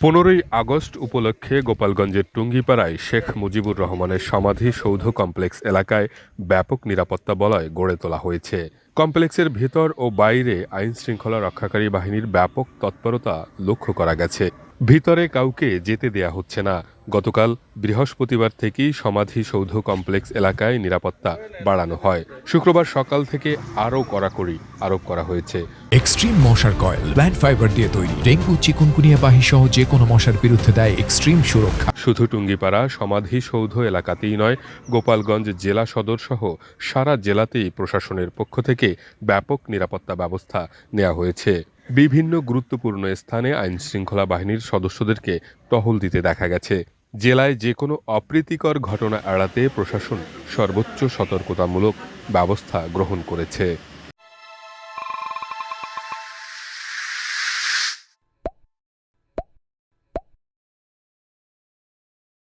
15ই August উপলক্ষে গোপালগঞ্জের টুঙ্গিপাড়ায় শেখ মুজিবুর রহমানের সমাধি সৌধ কমপ্লেক্স এলাকায় ব্যাপক নিরাপত্তা বলয় গড়ে তোলা হয়েছে। কমপ্লেক্সের ভেতর ও বাইরে আইনশৃঙ্খলা রক্ষাকারী বাহিনীর ব্যাপক তৎপরতা লক্ষ্য করা গেছে। ভিতরে কাউকে যেতে দেয়া হচ্ছে না। গতকাল বৃহস্পতিবার থেকেই সমাধি সৌধ কমপ্লেক্স এলাকায় নিরাপত্তা বাড়ানো হয়। শুক্রবার সকাল থেকে আরও কড়াকড়ি আরোপ করা হয়েছে। এক্সট্রিম মশার কয়েল প্ল্যান্ট ফাইবার দিয়ে তৈরি, ডেঙ্গু চিকুনগুনিয়া বাহি সহ যে কোনো মশার বিরুদ্ধে দেয় এক্সট্রিম সুরক্ষা। শুধু টুঙ্গিপাড়া সমাধি সৌধ এলাকাতেই নয়, গোপালগঞ্জ জেলা সদর সহ সারা জেলাতেই প্রশাসনের পক্ষ থেকে ব্যাপক নিরাপত্তা ব্যবস্থা নেওয়া হয়েছে। বিভিন্ন গুরুত্বপূর্ণ স্থানে আইনশৃঙ্খলা বাহিনীর সদস্যদেরকে টহল দিতে দেখা গেছে। জেলায় যে কোনো অপ্রীতিকর ঘটনা এড়াতে প্রশাসন সর্বোচ্চ সতর্কতামূলক ব্যবস্থা গ্রহণ করেছে।